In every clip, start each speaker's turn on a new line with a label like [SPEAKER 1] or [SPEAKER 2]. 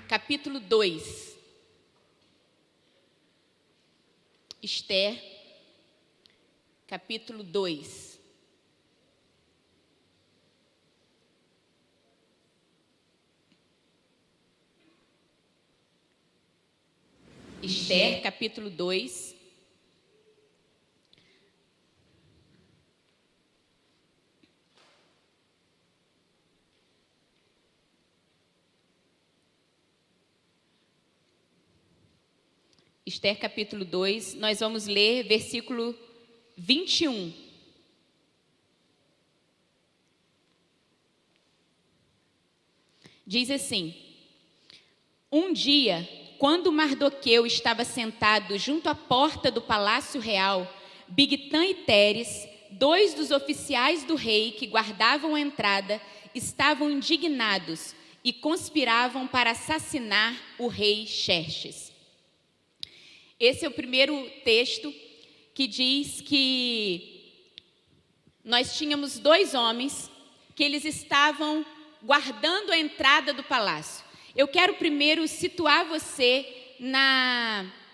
[SPEAKER 1] capítulo 2. Esther, capítulo 2. Esther, capítulo 2. Esther, capítulo 2, nós vamos ler versículo 21. Diz assim: Um dia, quando Mardoqueu estava sentado junto à porta do palácio real, Bigtã e Teres, dois dos oficiais do rei que guardavam a entrada, estavam indignados e conspiravam para assassinar o rei Xerxes. Esse é o primeiro texto que diz que nós tínhamos dois homens que eles estavam guardando a entrada do palácio. Eu quero primeiro situar você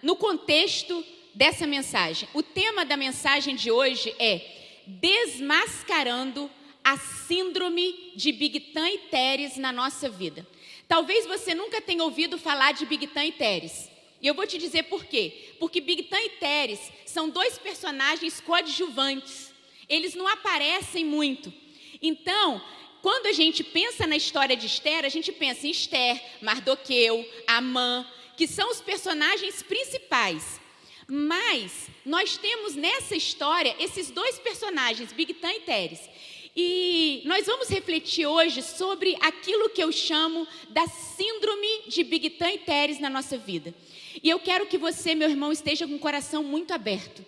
[SPEAKER 1] no contexto dessa mensagem. O tema da mensagem de hoje é desmascarando a síndrome de Bigtã e Teres na nossa vida. Talvez você nunca tenha ouvido falar de Bigtã e Teres. E eu vou te dizer por quê. Porque Bigtã e Teres são dois personagens coadjuvantes. Eles não aparecem muito. Então, quando a gente pensa na história de Esther, a gente pensa em Esther, Mardoqueu, Amã, que são os personagens principais. Mas nós temos nessa história esses dois personagens, Bigtã e Teres. E nós vamos refletir hoje sobre aquilo que eu chamo da síndrome de Bigtã e Teres na nossa vida. E eu quero que você, meu irmão, esteja com o coração muito aberto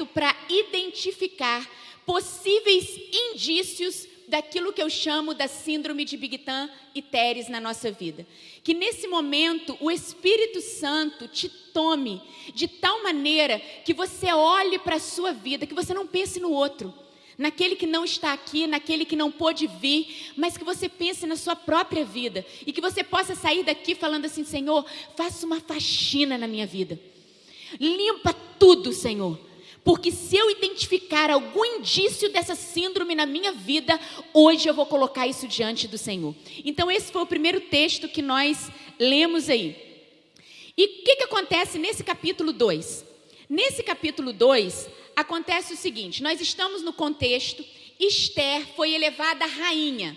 [SPEAKER 1] para identificar possíveis indícios daquilo que eu chamo da síndrome de Bigtã e Teres na nossa vida. Que nesse momento o Espírito Santo te tome de tal maneira que você olhe para a sua vida, que você não pense no outro, naquele que não está aqui, naquele que não pôde vir, mas que você pense na sua própria vida e que você possa sair daqui falando assim: Senhor, faça uma faxina na minha vida, limpa tudo, Senhor, porque se eu identificar algum indício dessa síndrome na minha vida, hoje eu vou colocar isso diante do Senhor. Então esse foi o primeiro texto que nós lemos aí. E o que acontece nesse capítulo 2? Nesse capítulo 2, acontece o seguinte: nós estamos no contexto, Esther foi elevada a rainha.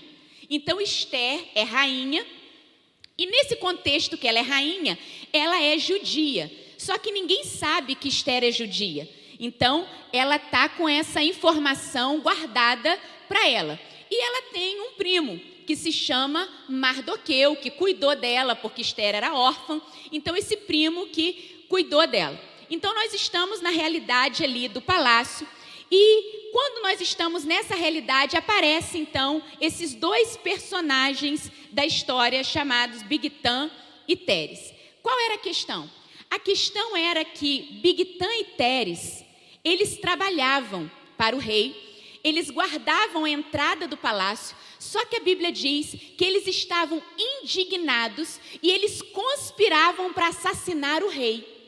[SPEAKER 1] Então Esther é rainha, e nesse contexto que ela é rainha, ela é judia. Só que ninguém sabe que Esther é judia. Então ela está com essa informação guardada para ela. E ela tem um primo que se chama Mardoqueu, que cuidou dela, porque Esther era órfã. Então esse primo que cuidou dela. Então nós estamos na realidade ali do palácio, e quando nós estamos nessa realidade, aparecem então esses dois personagens da história chamados Bigtã e Teres. Qual era a questão? A questão era que Bigtã e Teres, eles trabalhavam para o rei, eles guardavam a entrada do palácio, só que a Bíblia diz que eles estavam indignados e eles conspiravam para assassinar o rei.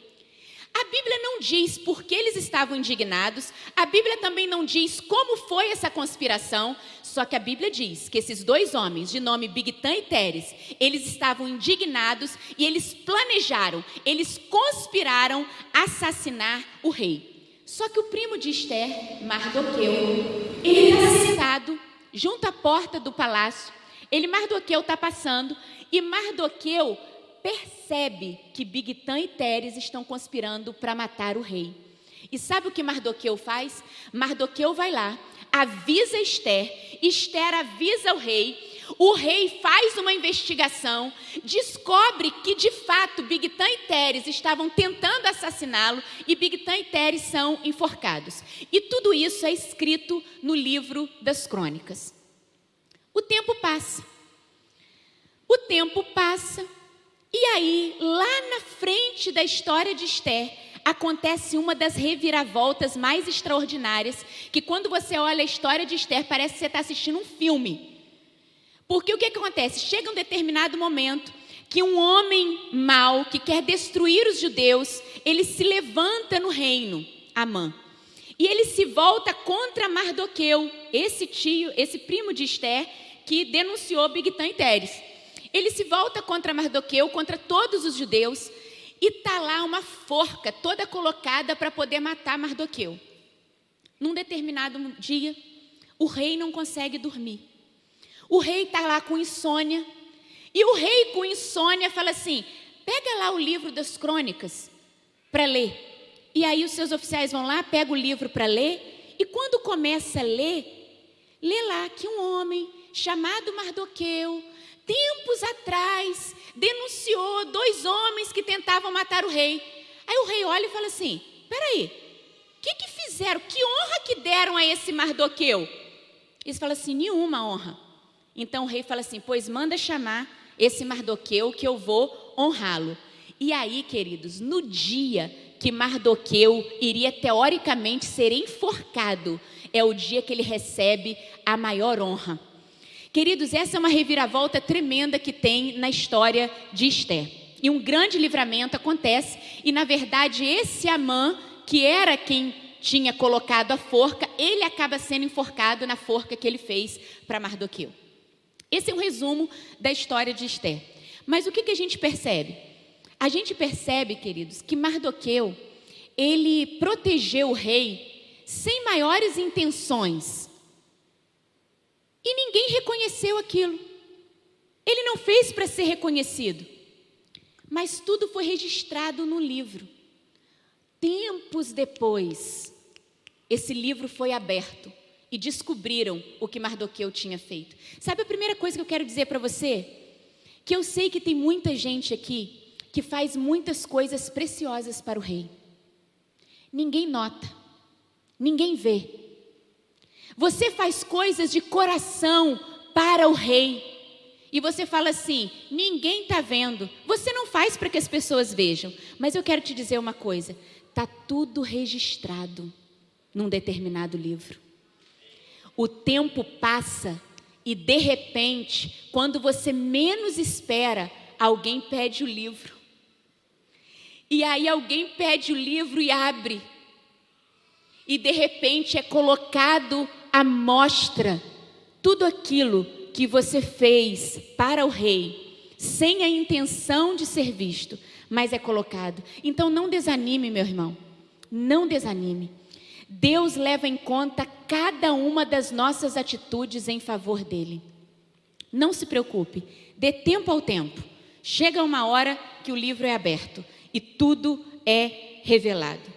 [SPEAKER 1] A Bíblia não diz por que eles estavam indignados, a Bíblia também não diz como foi essa conspiração, só que a Bíblia diz que esses dois homens, de nome Bigtã e Teres, eles estavam indignados e eles planejaram, eles conspiraram assassinar o rei. Só que o primo de Esther, Mardoqueu, ele está sentado junto à porta do palácio, Mardoqueu está passando, e Mardoqueu percebe que Bigtã e Teres estão conspirando para matar o rei. E sabe o que Mardoqueu faz? Mardoqueu vai lá, avisa Esther, Esther avisa o rei faz uma investigação, descobre que de fato Bigtã e Teres estavam tentando assassiná-lo e Bigtã e Teres são enforcados. E tudo isso é escrito no livro das Crônicas. O tempo passa. E aí, lá na frente da história de Esther, acontece uma das reviravoltas mais extraordinárias, que quando você olha a história de Esther, parece que você está assistindo um filme. Porque o que acontece? Chega um determinado momento que um homem mau, que quer destruir os judeus, ele se levanta no reino, Amã. E ele se volta contra Mardoqueu, esse primo de Esther, que denunciou Bigtã e Teres. Ele se volta contra Mardoqueu, contra todos os judeus, e está lá uma forca toda colocada para poder matar Mardoqueu. Num determinado dia, o rei não consegue dormir. O rei está lá com insônia, e o rei com insônia fala assim: pega lá o livro das crônicas para ler. E aí os seus oficiais vão lá, pegam o livro para ler, e quando começa a ler, lê lá que um homem chamado Mardoqueu, tempos atrás, denunciou 2 homens que tentavam matar o rei. Aí o rei olha e fala assim: peraí, o que fizeram? Que honra que deram a esse Mardoqueu? Eles falam assim: nenhuma honra. Então o rei fala assim: pois manda chamar esse Mardoqueu que eu vou honrá-lo. E aí, queridos, no dia que Mardoqueu iria teoricamente ser enforcado, é o dia que ele recebe a maior honra. Queridos, essa é uma reviravolta tremenda que tem na história de Esther. E um grande livramento acontece, e na verdade esse Amã, que era quem tinha colocado a forca, ele acaba sendo enforcado na forca que ele fez para Mardoqueu. Esse é um resumo da história de Esther. Mas o que a gente percebe? A gente percebe, queridos, que Mardoqueu, ele protegeu o rei sem maiores intenções. E ninguém reconheceu aquilo. Ele não fez para ser reconhecido. Mas tudo foi registrado no livro. Tempos depois, esse livro foi aberto e descobriram o que Mardoqueu tinha feito. Sabe a primeira coisa que eu quero dizer para você? Que eu sei que tem muita gente aqui que faz muitas coisas preciosas para o rei. Ninguém nota, ninguém vê. Você faz coisas de coração para o rei. E você fala assim: ninguém está vendo. Você não faz para que as pessoas vejam. Mas eu quero te dizer uma coisa: está tudo registrado num determinado livro. O tempo passa e de repente, quando você menos espera, alguém pede o livro. E aí alguém pede o livro e abre. E de repente é colocado à mostra tudo aquilo que você fez para o rei, sem a intenção de ser visto, mas é colocado. Então não desanime, meu irmão, não desanime. Deus leva em conta cada uma das nossas atitudes em favor dele. Não se preocupe, dê tempo ao tempo. Chega uma hora que o livro é aberto e tudo é revelado.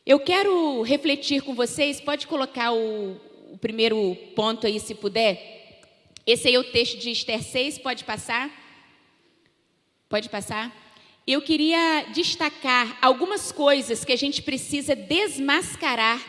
[SPEAKER 1] Eu quero refletir com vocês, pode colocar o primeiro ponto aí, se puder. Esse aí é o texto de Esther 6, pode passar? Pode passar? Eu queria destacar algumas coisas que a gente precisa desmascarar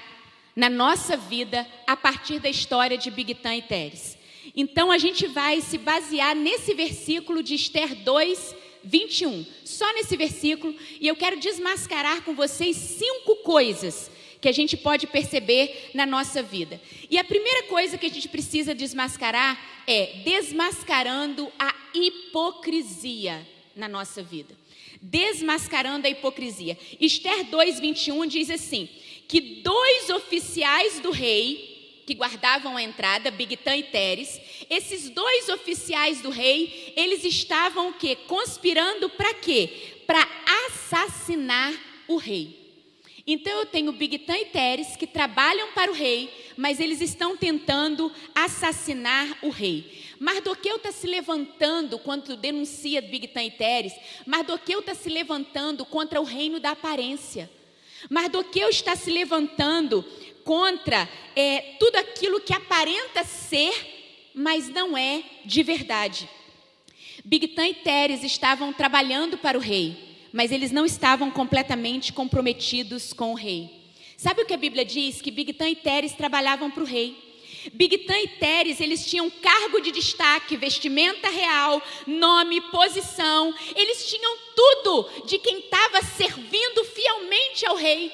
[SPEAKER 1] na nossa vida a partir da história de Bigtã e Teres. Então a gente vai se basear nesse versículo de Esther 2, 21, só nesse versículo, e eu quero desmascarar com vocês 5 coisas que a gente pode perceber na nossa vida. E a primeira coisa que a gente precisa desmascarar é desmascarando a hipocrisia na nossa vida. Desmascarando a hipocrisia. Esther 2, 21 diz assim, que 2 oficiais do rei que guardavam a entrada, Bigtã e Teres, esses 2 oficiais do rei, eles estavam o quê? Conspirando para quê? Para assassinar o rei. Então eu tenho Bigtã e Teres que trabalham para o rei, mas eles estão tentando assassinar o rei. Mardoqueu está se levantando quando denuncia Bigtã e Teres. Mardoqueu está se levantando contra o reino da aparência. Mardoqueu está se levantando contra tudo aquilo que aparenta ser, mas não é de verdade. Bigtã e Teres estavam trabalhando para o rei, mas eles não estavam completamente comprometidos com o rei. Sabe o que a Bíblia diz? Que Bigtã e Teres trabalhavam para o rei. Bigtã e Teres, eles tinham cargo de destaque, vestimenta real, nome, posição. Eles tinham tudo de quem estava servindo fielmente ao rei.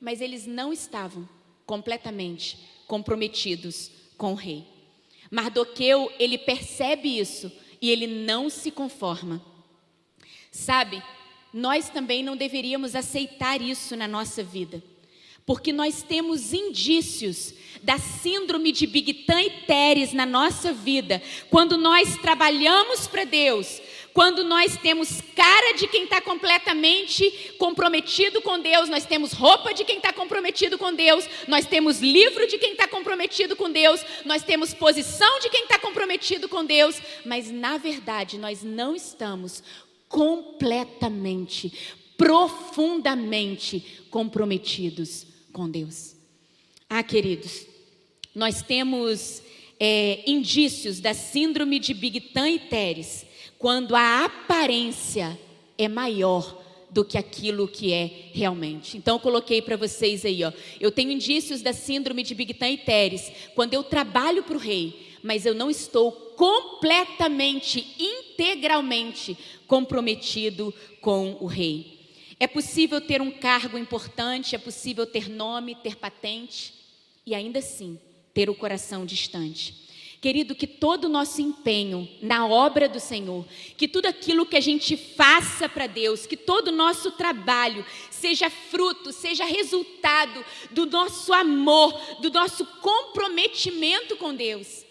[SPEAKER 1] Mas eles não estavam completamente comprometidos com o rei. Mardoqueu, ele percebe isso e ele não se conforma. Sabe, nós também não deveríamos aceitar isso na nossa vida, porque nós temos indícios da síndrome de Bigtan e Teres na nossa vida, quando nós trabalhamos para Deus, quando nós temos cara de quem está completamente comprometido com Deus, nós temos roupa de quem está comprometido com Deus, nós temos livro de quem está comprometido com Deus, nós temos posição de quem está comprometido com Deus, mas na verdade nós não estamos completamente, profundamente comprometidos com Deus. Queridos, nós temos indícios da síndrome de Bigtan e Teres, quando a aparência é maior do que aquilo que é realmente. Então eu coloquei para vocês aí, eu tenho indícios da síndrome de Bigtan e Teres, quando eu trabalho para o rei, mas eu não estou completamente, integralmente comprometido com o rei. É possível ter um cargo importante, é possível ter nome, ter patente e ainda assim ter o coração distante. Querido, que todo o nosso empenho na obra do Senhor, que tudo aquilo que a gente faça para Deus, que todo o nosso trabalho seja fruto, seja resultado do nosso amor, do nosso comprometimento com Deus.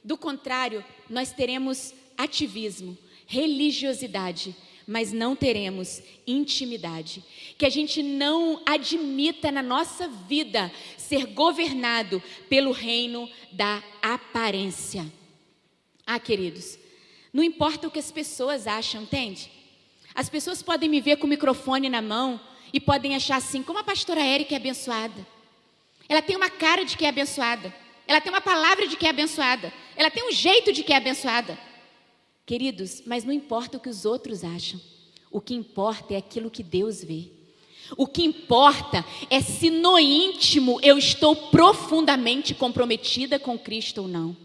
[SPEAKER 1] Do contrário, nós teremos ativismo, religiosidade, mas não teremos intimidade. Que a gente não admita na nossa vida ser governado pelo reino da aparência. Queridos, não importa o que as pessoas acham, entende? As pessoas podem me ver com o microfone na mão e podem achar assim, como a pastora Érica é abençoada. Ela tem uma cara de que é abençoada. Ela tem uma palavra de que é abençoada. Ela tem um jeito de que é abençoada. Queridos, mas não importa o que os outros acham. O que importa é aquilo que Deus vê. O que importa é se no íntimo eu estou profundamente comprometida com Cristo ou não.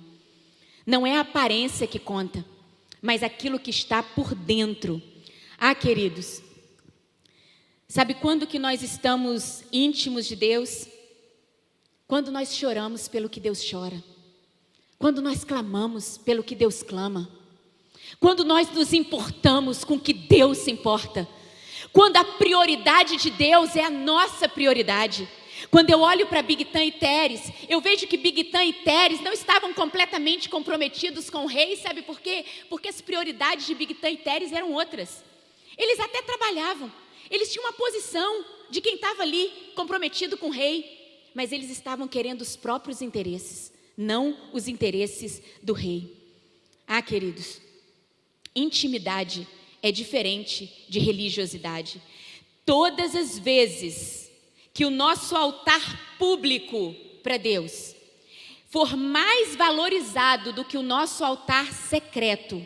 [SPEAKER 1] Não é a aparência que conta, mas aquilo que está por dentro. Queridos, sabe quando que nós estamos íntimos de Deus? Quando nós choramos pelo que Deus chora. Quando nós clamamos pelo que Deus clama. Quando nós nos importamos com o que Deus se importa. Quando a prioridade de Deus é a nossa prioridade. Quando eu olho para Bigtan e Teres, eu vejo que Bigtan e Teres não estavam completamente comprometidos com o rei. Sabe por quê? Porque as prioridades de Bigtan e Teres eram outras. Eles até trabalhavam. Eles tinham uma posição de quem estava ali comprometido com o rei. Mas eles estavam querendo os próprios interesses, não os interesses do rei. Queridos, intimidade é diferente de religiosidade. Todas as vezes que o nosso altar público para Deus for mais valorizado do que o nosso altar secreto,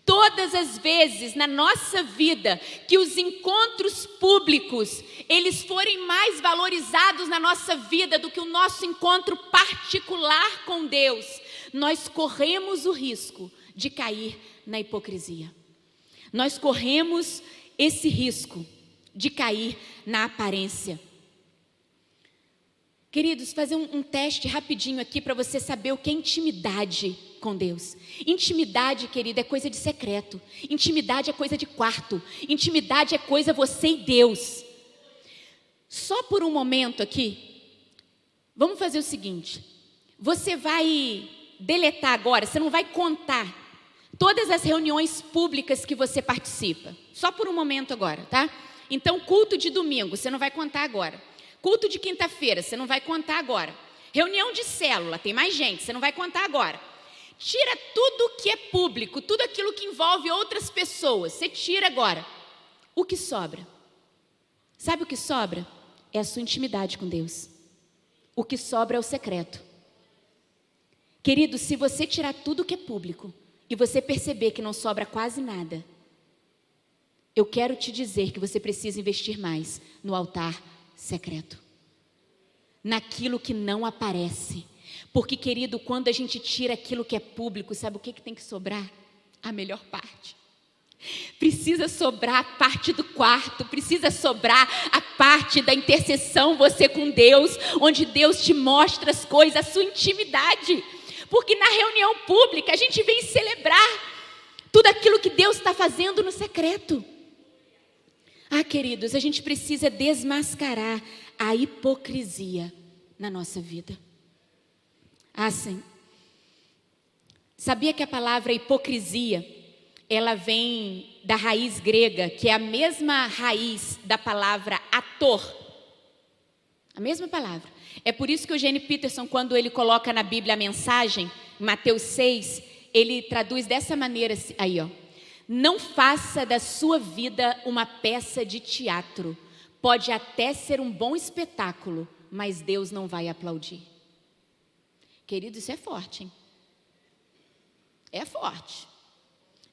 [SPEAKER 1] todas as vezes na nossa vida que os encontros públicos, eles forem mais valorizados na nossa vida do que o nosso encontro particular com Deus, nós corremos o risco de cair na hipocrisia. Nós corremos esse risco de cair na aparência. Queridos, fazer um teste rapidinho aqui para você saber o que é intimidade com Deus. Intimidade, querido, é coisa de secreto. Intimidade é coisa de quarto. Intimidade é coisa você e Deus. Só por um momento aqui, vamos fazer o seguinte. Você vai deletar agora, você não vai contar todas as reuniões públicas que você participa. Só por um momento agora, tá? Então, culto de domingo, você não vai contar agora. Culto de quinta-feira, você não vai contar agora. Reunião de célula, tem mais gente, você não vai contar agora. Tira tudo que é público, tudo aquilo que envolve outras pessoas, você tira agora. O que sobra? Sabe o que sobra? É a sua intimidade com Deus. O que sobra é o secreto. Querido, se você tirar tudo que é público e você perceber que não sobra quase nada, eu quero te dizer que você precisa investir mais no altar secreto, naquilo que não aparece. Porque, querido, quando a gente tira aquilo que é público, sabe o que tem que sobrar? A melhor parte. Precisa sobrar a parte do quarto, precisa sobrar a parte da intercessão, você com Deus, onde Deus te mostra as coisas, a sua intimidade. porque na reunião pública a gente vem celebrar tudo aquilo que Deus está fazendo no secreto. Queridos, a gente precisa desmascarar a hipocrisia na nossa vida. Sim. Sabia que a palavra hipocrisia, ela vem da raiz grega, que é a mesma raiz da palavra ator. A mesma palavra. É por isso que o Eugene Peterson, quando ele coloca na Bíblia a mensagem, em Mateus 6, ele traduz dessa maneira aí, ó. Não faça da sua vida uma peça de teatro. Pode até ser um bom espetáculo, mas Deus não vai aplaudir. Querido, isso é forte, hein? É forte.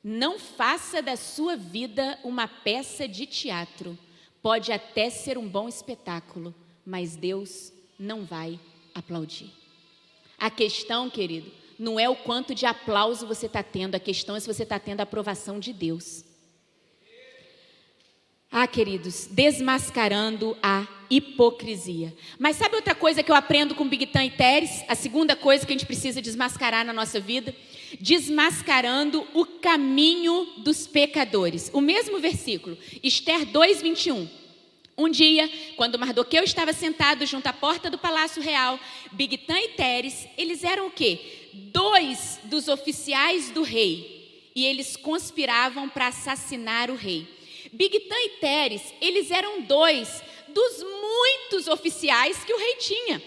[SPEAKER 1] Não faça da sua vida uma peça de teatro. Pode até ser um bom espetáculo, mas Deus não vai aplaudir. A questão, querido, não é o quanto de aplauso você está tendo, a questão é se você está tendo a aprovação de Deus. Queridos, desmascarando a hipocrisia. Mas sabe outra coisa que eu aprendo com Bigtan e Teres? A segunda coisa que a gente precisa desmascarar na nossa vida? Desmascarando o caminho dos pecadores. O mesmo versículo, Esther 2:21. Um dia, quando Mardoqueu estava sentado junto à porta do Palácio Real, Bigtan e Teres, eles eram o quê? 2 dos oficiais do rei. E eles conspiravam para assassinar o rei. Bigtan e Teres, eles eram 2 dos muitos oficiais que o rei tinha.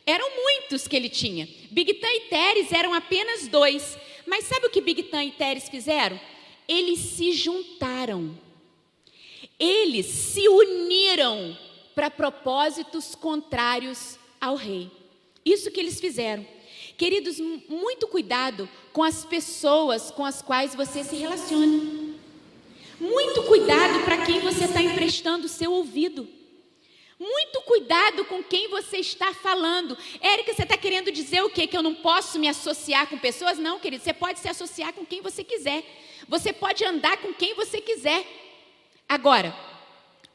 [SPEAKER 1] Eram muitos que ele tinha. Bigtan e Teres eram apenas 2. Mas sabe o que Bigtan e Teres fizeram? Eles se juntaram. Eles se uniram para propósitos contrários ao rei. Isso que eles fizeram. Queridos, muito cuidado com as pessoas com as quais você se relaciona. Muito cuidado para quem você está emprestando o seu ouvido. Muito cuidado com quem você está falando. Érica, você está querendo dizer o quê? Que eu não posso me associar com pessoas? Não, querido, você pode se associar com quem você quiser. Você pode andar com quem você quiser. Agora,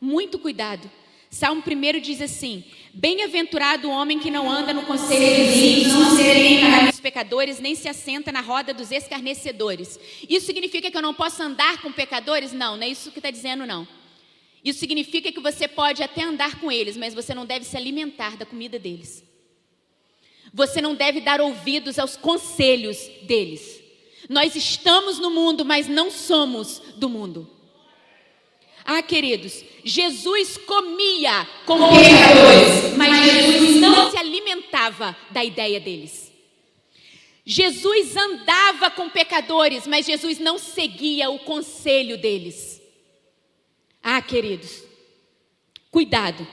[SPEAKER 1] muito cuidado. Salmo 1 diz assim: bem-aventurado o homem que não anda no conselho dos ímpios, não se detém dos pecadores, nem se assenta na roda dos escarnecedores. Isso significa que eu não posso andar com pecadores? Não, não é isso que está dizendo, não. Isso significa que você pode até andar com eles, mas você não deve se alimentar da comida deles. Você não deve dar ouvidos aos conselhos deles. Nós estamos no mundo, mas não somos do mundo. Queridos, Jesus comia com pecadores, mas Jesus não se alimentava da ideia deles. Jesus andava com pecadores, mas Jesus não seguia o conselho deles. Queridos, cuidado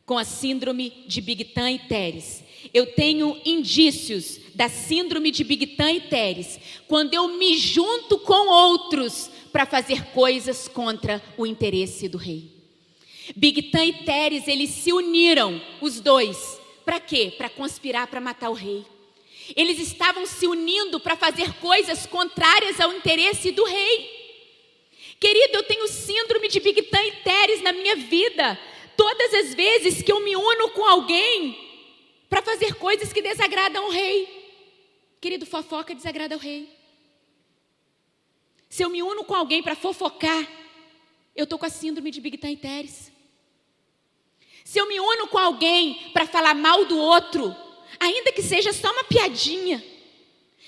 [SPEAKER 1] com a síndrome de Bigtan e Teres. Eu tenho indícios da síndrome de Bigtan e Teres quando eu me junto com outros para fazer coisas contra o interesse do rei. Bigtan e Teres, eles se uniram, os 2. Para quê? Para conspirar para matar o rei. Eles estavam se unindo para fazer coisas contrárias ao interesse do rei. Querido, eu tenho síndrome de Bigtan e Teres na minha vida. Todas as vezes que eu me uno com alguém para fazer coisas que desagradam o rei. Querido, fofoca desagrada o rei. Se eu me uno com alguém para fofocar, eu estou com a síndrome de Bigtan e Teres. Se eu me uno com alguém para falar mal do outro, ainda que seja só uma piadinha,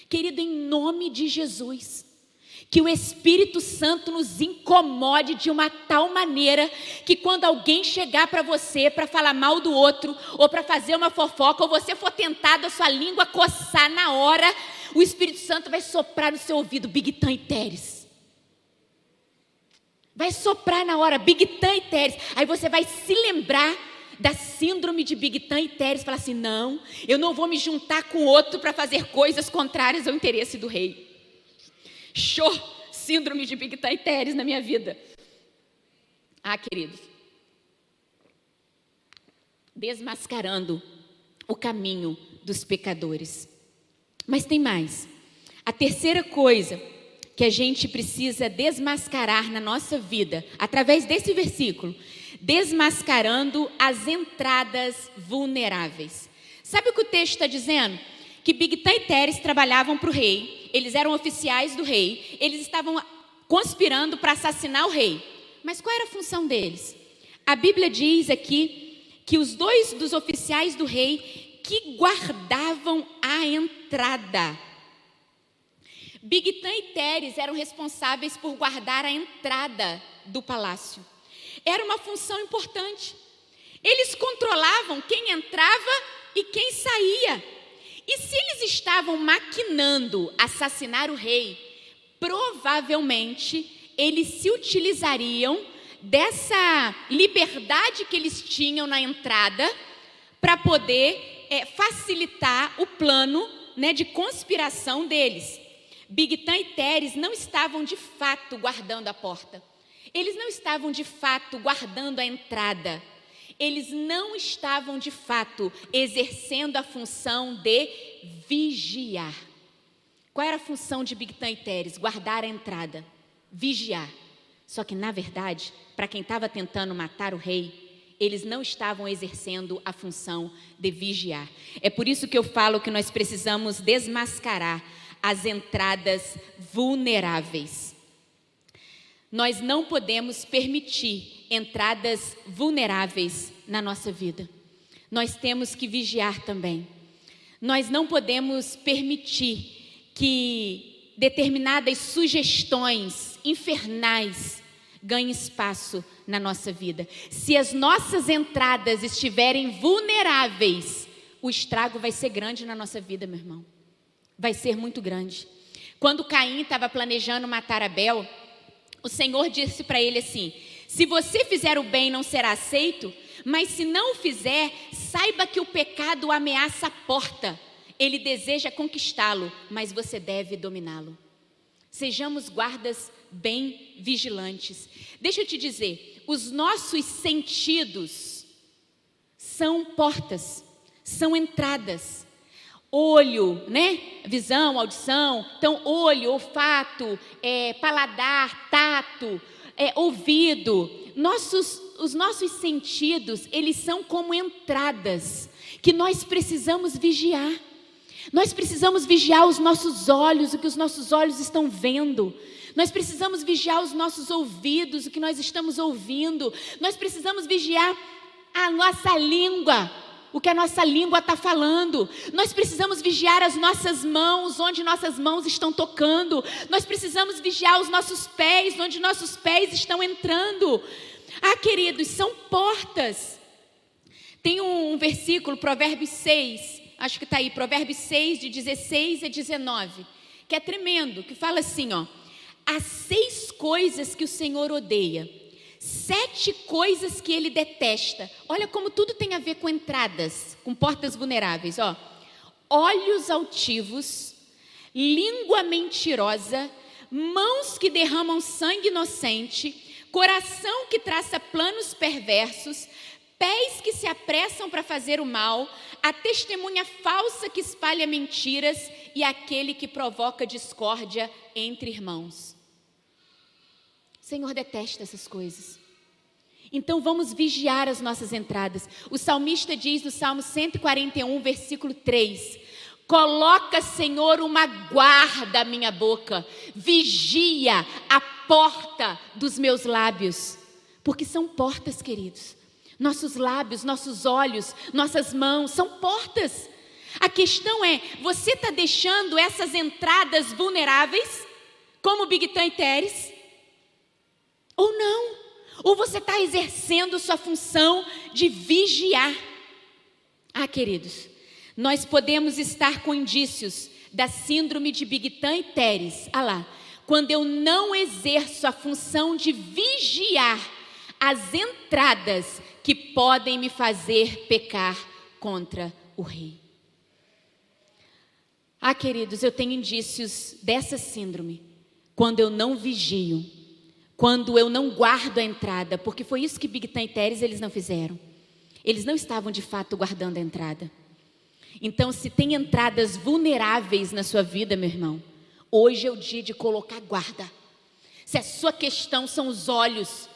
[SPEAKER 1] querido, em nome de Jesus, que o Espírito Santo nos incomode de uma tal maneira que quando alguém chegar para você para falar mal do outro, ou para fazer uma fofoca, ou você for tentado a sua língua coçar na hora, o Espírito Santo vai soprar no seu ouvido, Bigtan e Teres. Vai soprar na hora, Bigtan e Teres. Aí você vai se lembrar da síndrome de Bigtan e Teres. Falar assim, não, eu não vou me juntar com outro para fazer coisas contrárias ao interesse do rei. Show! Síndrome de Bigtan e Teres na minha vida. Queridos. Desmascarando o caminho dos pecadores. Mas tem mais. A terceira coisa que a gente precisa desmascarar na nossa vida, através desse versículo, desmascarando as entradas vulneráveis. Sabe o que o texto está dizendo? que Bigtã e Teres trabalhavam para o rei, eles eram oficiais do rei, eles estavam conspirando para assassinar o rei. Mas qual era a função deles? A Bíblia diz aqui que os dois dos oficiais do rei que guardavam a entrada. Bigtã e Teres eram responsáveis por guardar a entrada do palácio. Era uma função importante. Eles controlavam quem entrava e quem saía. E se eles estavam maquinando assassinar o rei, provavelmente eles se utilizariam dessa liberdade que eles tinham na entrada para poder facilitar o plano, de conspiração deles. Bigtã e Teres não estavam de fato guardando a porta. Eles não estavam de fato guardando a entrada. Eles não estavam de fato exercendo a função de vigiar. Qual era a função de Bigtã e Teres? Guardar a entrada, vigiar. Só que na verdade, para quem estava tentando matar o rei, eles não estavam exercendo a função de vigiar. É por isso que eu falo que nós precisamos desmascarar as entradas vulneráveis. Nós não podemos permitir entradas vulneráveis na nossa vida. Nós temos que vigiar também. Nós não podemos permitir que determinadas sugestões infernais ganhem espaço na nossa vida. Se as nossas entradas estiverem vulneráveis, o estrago vai ser grande na nossa vida, meu irmão. Vai ser muito grande. Quando Caim estava planejando matar Abel, o Senhor disse para ele assim: se você fizer o bem, não será aceito, mas se não o fizer, saiba que o pecado ameaça a porta. Ele deseja conquistá-lo, mas você deve dominá-lo. Sejamos guardas bem vigilantes. Deixa eu te dizer, os nossos sentidos são portas, são entradas. Olho, visão, audição. Então, olho, olfato, paladar, tato, ouvido. Os nossos sentidos, eles são como entradas que nós precisamos vigiar. Nós precisamos vigiar os nossos olhos, o que os nossos olhos estão vendo. Nós precisamos vigiar os nossos ouvidos, o que nós estamos ouvindo. Nós precisamos vigiar a nossa língua, o que a nossa língua está falando. Nós precisamos vigiar as nossas mãos, onde nossas mãos estão tocando. Nós precisamos vigiar os nossos pés, onde nossos pés estão entrando. Queridos, são portas. Tem um versículo, Provérbios 6, acho que está aí, Provérbios 6, de 16 a 19, que é tremendo, que fala assim, há 6 coisas que o Senhor odeia, 7 coisas que Ele detesta. Olha como tudo tem a ver com entradas, com portas vulneráveis. Olhos altivos, língua mentirosa, mãos que derramam sangue inocente, coração que traça planos perversos, pés que se apressam para fazer o mal, a testemunha falsa que espalha mentiras e aquele que provoca discórdia entre irmãos. O Senhor detesta essas coisas. Então vamos vigiar as nossas entradas. O salmista diz no Salmo 141, versículo 3: coloca, Senhor, uma guarda à minha boca, vigia a porta dos meus lábios. Porque são portas, queridos. Nossos lábios, nossos olhos, nossas mãos são portas. A questão é, você está deixando essas entradas vulneráveis, como Bigtã e Teres? Ou não? Ou você está exercendo sua função de vigiar? Queridos, nós podemos estar com indícios da síndrome de Bigtã e Teres. Quando eu não exerço a função de vigiar as entradas que podem me fazer pecar contra o rei. Queridos, eu tenho indícios dessa síndrome quando eu não vigio, quando eu não guardo a entrada, porque foi isso que Bigtã e Teres eles não fizeram. Eles não estavam de fato guardando a entrada. Então, se tem entradas vulneráveis na sua vida, meu irmão, hoje é o dia de colocar guarda. Se a sua questão são os olhos,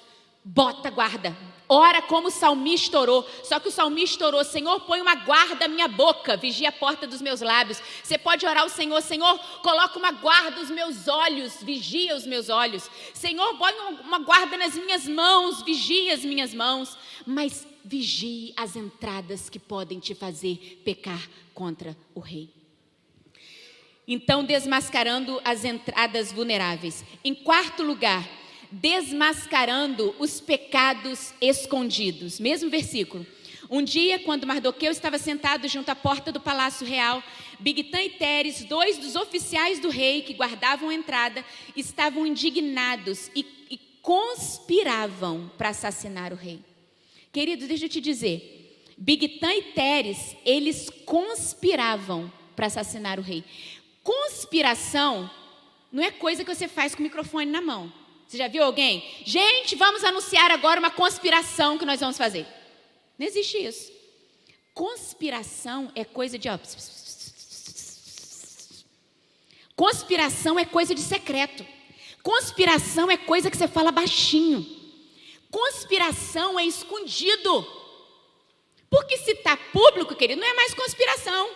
[SPEAKER 1] bota guarda, Ora como o salmista orou. Só que o salmista orou: Senhor, põe uma guarda à minha boca, vigia a porta dos meus lábios. Você pode orar ao Senhor: Senhor, coloca uma guarda aos meus olhos, vigia os meus olhos. Senhor, põe uma guarda nas minhas mãos, vigia as minhas mãos. Mas vigie as entradas que podem te fazer pecar contra o rei. Então, desmascarando as entradas vulneráveis. Em quarto lugar, desmascarando os pecados escondidos. Mesmo versículo. Um dia, quando Mardoqueu estava sentado junto à porta do palácio real, Bigtã e Teres, 2 dos oficiais do rei que guardavam a entrada, estavam indignados e conspiravam para assassinar o rei. Queridos, deixa eu te dizer, Bigtã e Teres, eles conspiravam para assassinar o rei. Conspiração não é coisa que você faz com o microfone na mão. Você já viu alguém? Gente, vamos anunciar agora uma conspiração que nós vamos fazer. Não existe isso. Conspiração é coisa de... Conspiração é coisa de secreto. Conspiração é coisa que você fala baixinho. Conspiração é escondido. Porque se está público, querido, não é mais conspiração.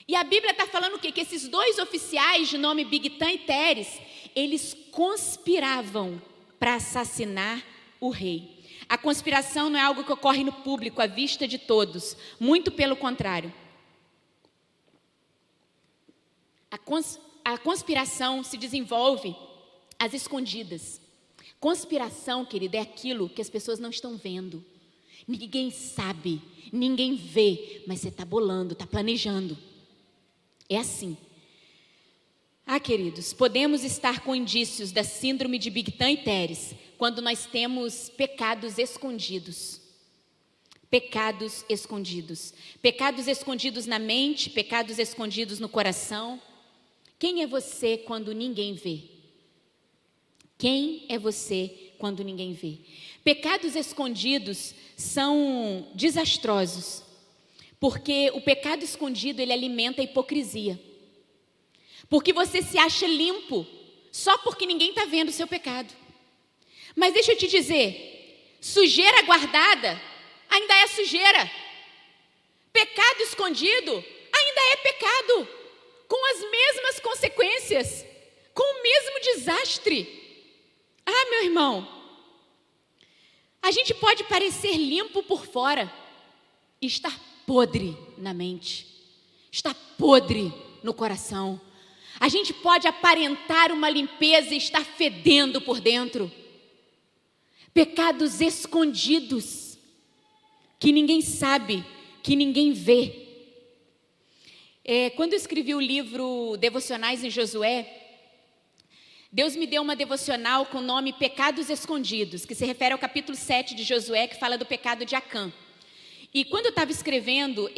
[SPEAKER 1] E a Bíblia está falando o quê? Que esses 2 oficiais de nome Bigtã e Teres, eles conspiravam para assassinar o rei. A conspiração não é algo que ocorre no público, à vista de todos. Muito pelo contrário. A conspiração se desenvolve às escondidas. Conspiração, querido, é aquilo que as pessoas não estão vendo. Ninguém sabe, ninguém vê, mas você está bolando, está planejando. É assim. Queridos, podemos estar com indícios da síndrome de Bigtã e Teres quando nós temos pecados escondidos. Pecados escondidos. Pecados escondidos na mente, pecados escondidos no coração. Quem é você quando ninguém vê? Quem é você quando ninguém vê? Pecados escondidos são desastrosos. Porque o pecado escondido, ele alimenta a hipocrisia. Porque você se acha limpo só porque ninguém está vendo o seu pecado. Mas deixa eu te dizer, sujeira guardada ainda é sujeira. Pecado escondido ainda é pecado, com as mesmas consequências, com o mesmo desastre. Meu irmão, a gente pode parecer limpo por fora e estar podre na mente, está podre no coração. A gente pode aparentar uma limpeza e estar fedendo por dentro. Pecados escondidos, que ninguém sabe, que ninguém vê. Quando eu escrevi o livro Devocionais em Josué, Deus me deu uma devocional com o nome Pecados Escondidos, que se refere ao capítulo 7 de Josué, que fala do pecado de Acã. E quando eu estava escrevendo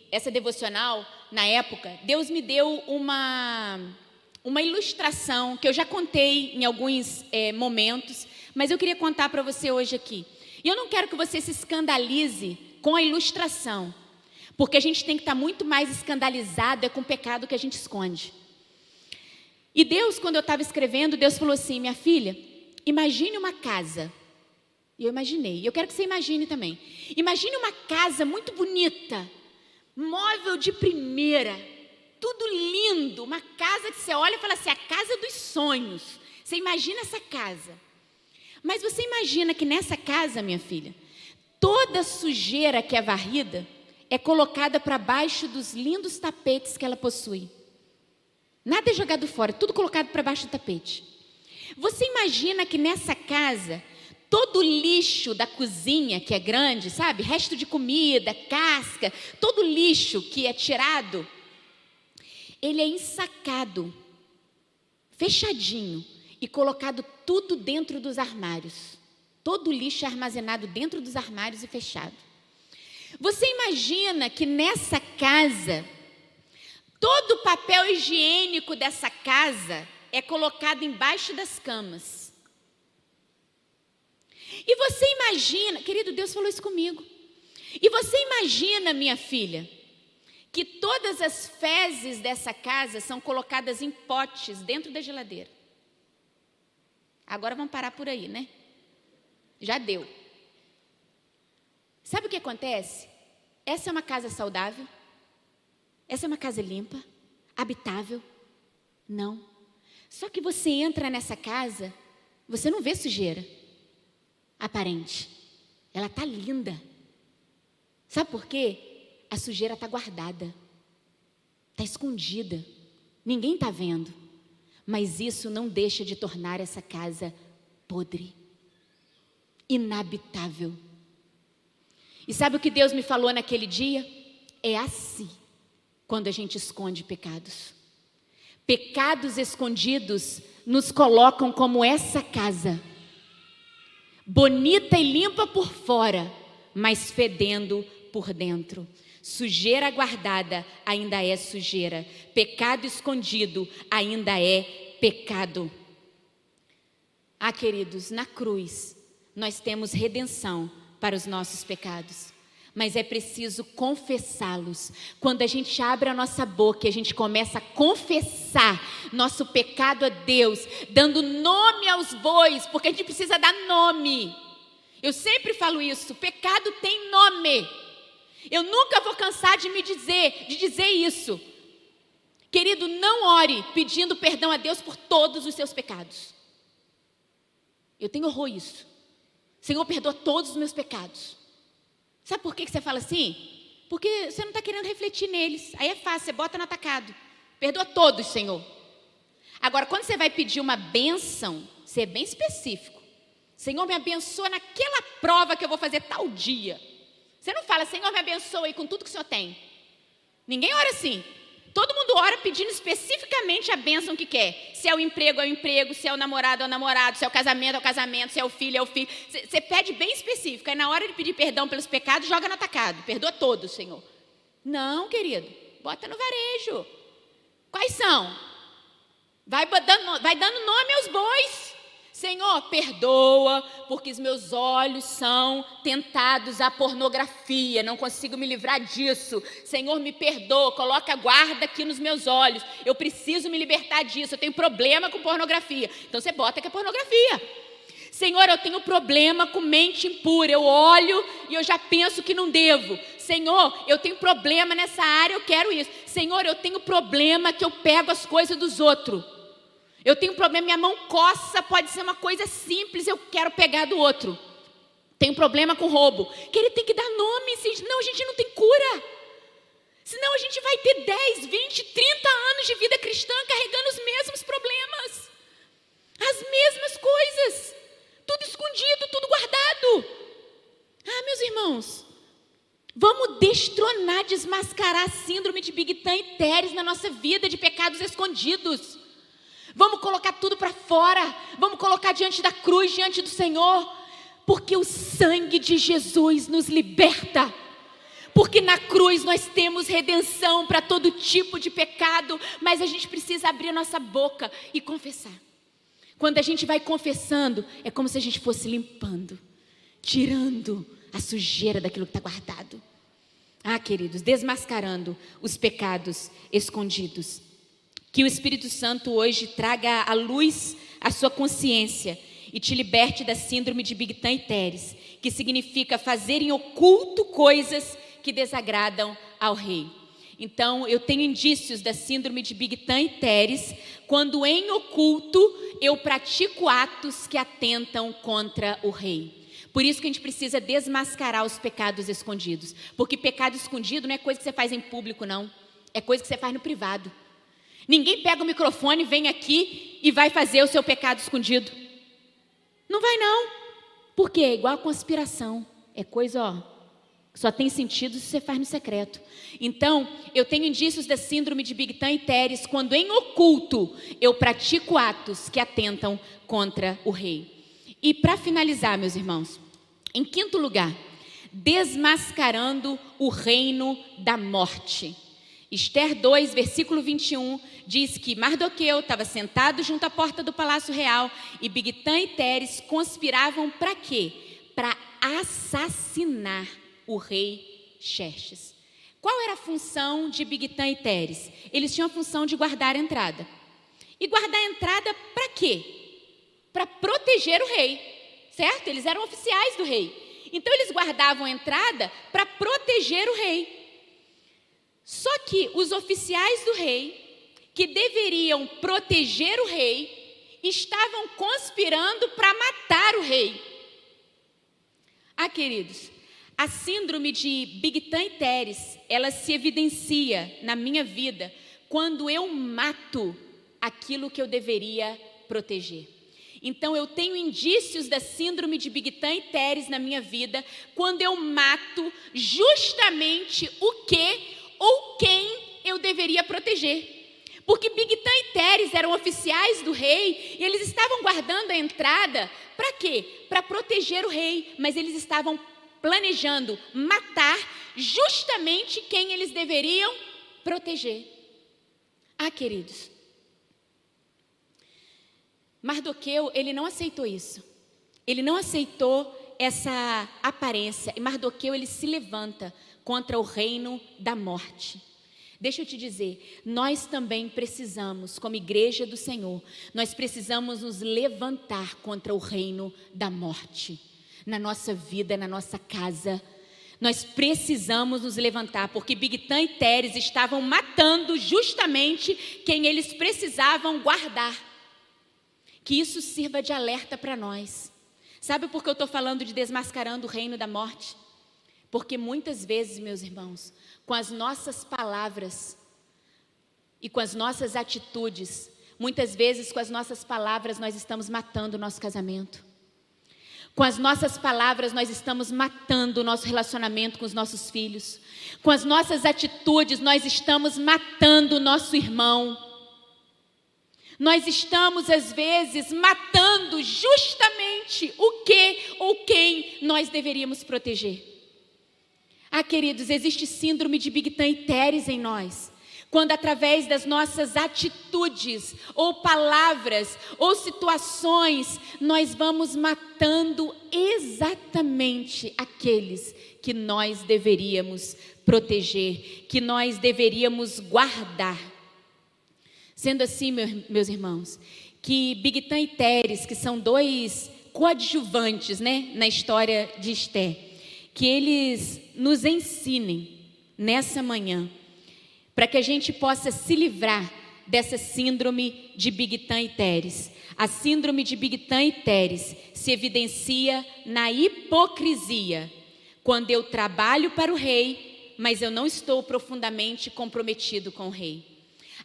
[SPEAKER 1] essa devocional, na época, Deus me deu uma ilustração, que eu já contei em alguns momentos, mas eu queria contar para você hoje aqui. E eu não quero que você se escandalize com a ilustração, porque a gente tem que estar muito mais escandalizado com o pecado que a gente esconde. E Deus, quando eu estava escrevendo, Deus falou assim: minha filha, imagine uma casa. E eu imaginei, e eu quero que você imagine também. Imagine uma casa muito bonita, móvel de primeira, tudo lindo, uma casa que você olha e fala assim, a casa dos sonhos. Você imagina essa casa. Mas você imagina que nessa casa, minha filha, toda sujeira que é varrida é colocada para baixo dos lindos tapetes que ela possui. Nada é jogado fora, tudo colocado para baixo do tapete. Você imagina que nessa casa, todo o lixo da cozinha, que é grande, sabe? Resto de comida, casca, todo o lixo que é tirado, ele é ensacado, fechadinho e colocado tudo dentro dos armários. Todo o lixo é armazenado dentro dos armários e fechado. Você imagina que nessa casa, todo o papel higiênico dessa casa é colocado embaixo das camas. E você imagina, querido, Deus falou isso comigo. E você imagina, minha filha, que todas as fezes dessa casa são colocadas em potes dentro da geladeira. Agora vamos parar por aí, né? Já deu. Sabe o que acontece? Essa é uma casa saudável? Essa é uma casa limpa? Habitável? Não. Só que você entra nessa casa, você não vê sujeira aparente. Ela está linda. Sabe por quê? A sujeira está guardada. Está escondida. Ninguém está vendo. Mas isso não deixa de tornar essa casa podre, inabitável. E sabe o que Deus me falou naquele dia? É assim quando a gente esconde pecados. Pecados escondidos nos colocam como essa casa, bonita e limpa por fora, mas fedendo por dentro. Sujeira guardada ainda é sujeira. Pecado escondido ainda é pecado. Ah, queridos, na cruz nós temos redenção para os nossos pecados. Mas é preciso confessá-los. Quando a gente abre a nossa boca e a gente começa a confessar nosso pecado a Deus, dando nome aos bois, porque a gente precisa dar nome. Eu sempre falo isso, pecado tem nome. Eu nunca vou cansar de dizer isso. Querido, não ore pedindo perdão a Deus por todos os seus pecados. Eu tenho horror a isso. Senhor, perdoa todos os meus pecados. Sabe por que você fala assim? Porque você não está querendo refletir neles. Aí é fácil, você bota no atacado. Perdoa todos, Senhor. Agora, quando você vai pedir uma bênção, você é bem específico. Senhor, me abençoa naquela prova que eu vou fazer tal dia. Você não fala, Senhor, me abençoa aí com tudo que o Senhor tem. Ninguém ora assim. Todo mundo ora pedindo especificamente a bênção que quer. Se é o emprego, se é o namorado, se é o casamento, se é o filho, Você pede bem específico. Aí na hora de pedir perdão pelos pecados, joga no atacado. Perdoa todos, Senhor. Não, querido. Bota no varejo. Quais são? Vai dando nome aos bois. Senhor, perdoa, porque os meus olhos são tentados à pornografia, não consigo me livrar disso. Senhor, me perdoa, coloca guarda aqui nos meus olhos. Eu preciso me libertar disso, eu tenho problema com pornografia. Então você bota que é pornografia. Senhor, eu tenho problema com mente impura, eu olho e eu já penso que não devo. Senhor, eu tenho problema nessa área, eu quero isso. Senhor, eu tenho problema que eu pego as coisas dos outros. Eu tenho problema, minha mão coça, pode ser uma coisa simples, eu quero pegar do outro. Tenho problema com roubo. Que ele tem que dar nome, senão a gente não tem cura. Senão a gente vai ter 10, 20, 30 anos de vida cristã carregando os mesmos problemas. As mesmas coisas. Tudo escondido, tudo guardado. Ah, meus irmãos, vamos destronar, desmascarar a síndrome de Bigtan e Teres na nossa vida de pecados escondidos. Vamos colocar tudo para fora. Vamos colocar diante da cruz, diante do Senhor. Porque o sangue de Jesus nos liberta. Porque na cruz nós temos redenção para todo tipo de pecado. Mas a gente precisa abrir a nossa boca e confessar. Quando a gente vai confessando, é como se a gente fosse limpando, tirando a sujeira daquilo que está guardado. Ah, queridos, desmascarando os pecados escondidos. Que o Espírito Santo hoje traga à luz a sua consciência e te liberte da síndrome de Bigtan e Teres, que significa fazer em oculto coisas que desagradam ao rei. Então, eu tenho indícios da síndrome de Bigtan e Teres quando em oculto eu pratico atos que atentam contra o rei. Por isso que a gente precisa desmascarar os pecados escondidos. Porque pecado escondido não é coisa que você faz em público, não. É coisa que você faz no privado. Ninguém pega o microfone, vem aqui e vai fazer o seu pecado escondido. Não vai não. Porque é igual a conspiração. É coisa, que só tem sentido se você faz no secreto. Então, eu tenho indícios da síndrome de Bigtan e Teres quando em oculto eu pratico atos que atentam contra o rei. E para finalizar, meus irmãos, em quinto lugar, desmascarando o reino da morte. Esther 2, versículo 21, diz que Mardoqueu estava sentado junto à porta do palácio real e Bigtan e Teres conspiravam para quê? Para assassinar o rei Xerxes. Qual era a função de Bigtan e Teres? Eles tinham a função de guardar a entrada. E guardar a entrada para quê? Para proteger o rei. certo? Eles eram oficiais do rei. Então eles guardavam a entrada para proteger o rei. Só que os oficiais do rei, que deveriam proteger o rei, estavam conspirando para matar o rei. Queridos, a síndrome de Bigtan e Teres, ela se evidencia na minha vida quando eu mato aquilo que eu deveria proteger. Então, eu tenho indícios da síndrome de Bigtan e Teres na minha vida quando eu mato justamente o que ou quem eu deveria proteger. Porque Bigtan e Teres eram oficiais do rei e eles estavam guardando a entrada para quê? Para proteger o rei, mas eles estavam planejando matar justamente quem eles deveriam proteger. Queridos, Mardoqueu, ele não aceitou isso. Ele não aceitou essa aparência. E Mardoqueu, ele se levanta contra o reino da morte. Deixa eu te dizer, nós também precisamos, como igreja do Senhor, nós precisamos nos levantar contra o reino da morte. Na nossa vida, na nossa casa, nós precisamos nos levantar, porque Bigtan e Teres estavam matando justamente quem eles precisavam guardar. Que isso sirva de alerta para nós. Sabe por que eu estou falando de desmascarando o reino da morte? Porque muitas vezes, meus irmãos, com as nossas palavras e com as nossas atitudes, muitas vezes com as nossas palavras nós estamos matando o nosso casamento. Com as nossas palavras nós estamos matando o nosso relacionamento com os nossos filhos. Com as nossas atitudes nós estamos matando o nosso irmão. Nós estamos às vezes matando justamente o que ou quem nós deveríamos proteger. Queridos, existe síndrome de Bigtan e Teres em nós. Quando através das nossas atitudes, ou palavras, ou situações, nós vamos matando exatamente aqueles que nós deveríamos proteger, que nós deveríamos guardar. Sendo assim, meus irmãos, que Bigtan e Teres, que são dois coadjuvantes, na história de Esté, que eles nos ensinem nessa manhã, para que a gente possa se livrar dessa síndrome de Bigtan e Teres. A síndrome de Bigtan e Teres se evidencia na hipocrisia, quando eu trabalho para o rei, mas eu não estou profundamente comprometido com o rei.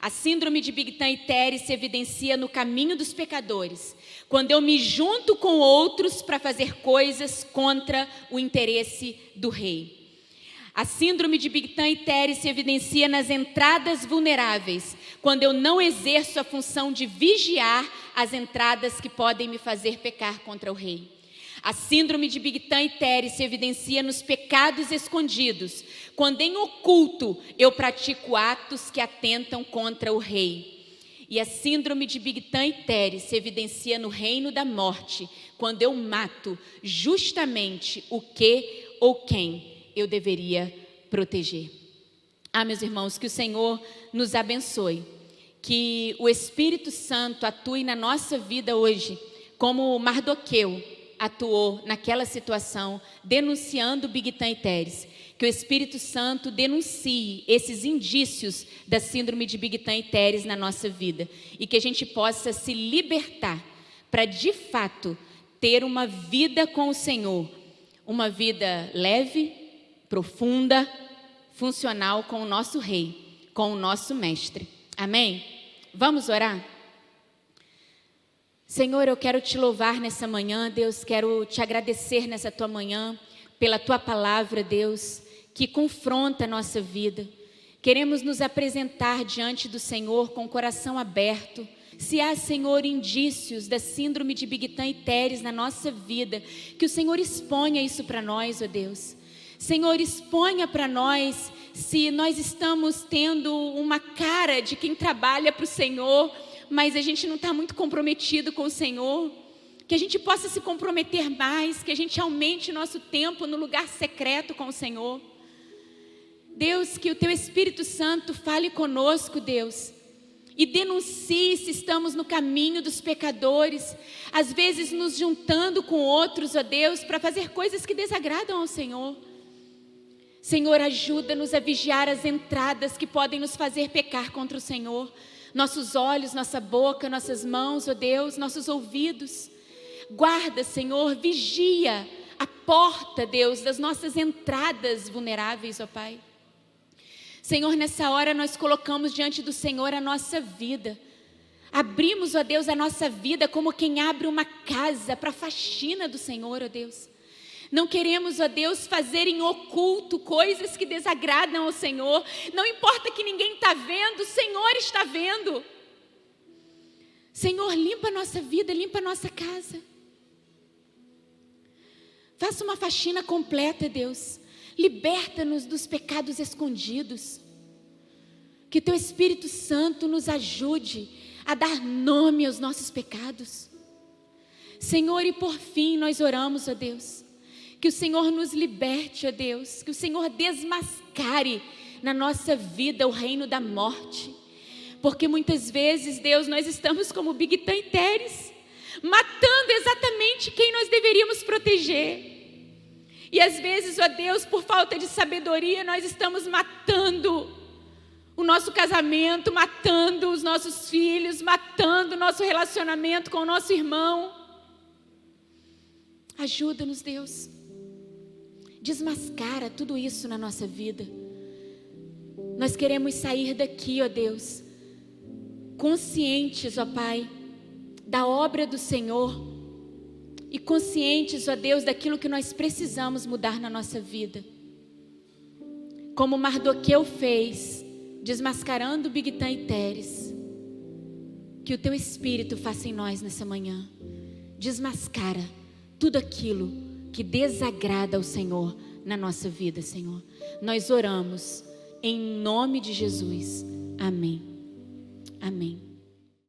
[SPEAKER 1] A síndrome de Bigtan e Teres se evidencia no caminho dos pecadores, quando eu me junto com outros para fazer coisas contra o interesse do rei. A síndrome de Bigtan e Teres se evidencia nas entradas vulneráveis, quando eu não exerço a função de vigiar as entradas que podem me fazer pecar contra o rei. A síndrome de Bigtan e Teres se evidencia nos pecados escondidos, quando em oculto eu pratico atos que atentam contra o rei. E a síndrome de Bigtan e Teres se evidencia no reino da morte, quando eu mato justamente o que ou quem eu deveria proteger. Meus irmãos, que o Senhor nos abençoe, que o Espírito Santo atue na nossa vida hoje, como Mardoqueu atuou naquela situação, denunciando Bigtan e Teres. Que o Espírito Santo denuncie esses indícios da síndrome de Bigtan e Teres na nossa vida, e que a gente possa se libertar para, de fato, ter uma vida com o Senhor, uma vida leve, profunda, funcional com o nosso Rei, com o nosso Mestre. Amém? Vamos orar? Senhor, eu quero te louvar nessa manhã, Deus, quero te agradecer nessa tua manhã, pela tua palavra, Deus, que confronta a nossa vida. Queremos nos apresentar diante do Senhor com o coração aberto. Se há, Senhor, indícios da síndrome de Bigtan e Teres na nossa vida, que o Senhor exponha isso para nós, ó Deus. Senhor, exponha para nós se nós estamos tendo uma cara de quem trabalha para o Senhor, mas a gente não está muito comprometido com o Senhor. Que a gente possa se comprometer mais, que a gente aumente o nosso tempo no lugar secreto com o Senhor. Deus, que o Teu Espírito Santo fale conosco, Deus, e denuncie se estamos no caminho dos pecadores, às vezes nos juntando com outros, ó Deus, para fazer coisas que desagradam ao Senhor. Senhor, ajuda-nos a vigiar as entradas que podem nos fazer pecar contra o Senhor. Nossos olhos, nossa boca, nossas mãos, ó Deus, nossos ouvidos. Guarda, Senhor, vigia a porta, Deus, das nossas entradas vulneráveis, ó Pai. Senhor, nessa hora nós colocamos diante do Senhor a nossa vida. Abrimos, ó Deus, a nossa vida como quem abre uma casa para a faxina do Senhor, ó Deus. Não queremos, ó Deus, fazer em oculto coisas que desagradam ao Senhor. Não importa que ninguém está vendo, o Senhor está vendo. Senhor, limpa a nossa vida, limpa a nossa casa. Faça uma faxina completa, Deus. Liberta-nos dos pecados escondidos. Que Teu Espírito Santo nos ajude a dar nome aos nossos pecados. Senhor, e por fim nós oramos, ó Deus, que o Senhor nos liberte, ó Deus, que o Senhor desmascare na nossa vida o reino da morte. Porque muitas vezes, Deus, nós estamos como Bigtã e Teres, matando exatamente quem nós deveríamos proteger. E às vezes, ó Deus, por falta de sabedoria, nós estamos matando o nosso casamento, matando os nossos filhos, matando o nosso relacionamento com o nosso irmão. Ajuda-nos, Deus. Desmascara tudo isso na nossa vida. Nós queremos sair daqui, ó Deus, conscientes, ó Pai, da obra do Senhor e conscientes, ó Deus, daquilo que nós precisamos mudar na nossa vida. Como Mardoqueu fez, desmascarando Bigtã e Teres, que o Teu Espírito faça em nós nessa manhã. Desmascara tudo aquilo que desagrada ao Senhor na nossa vida, Senhor. Nós oramos em nome de Jesus. Amém. Amém.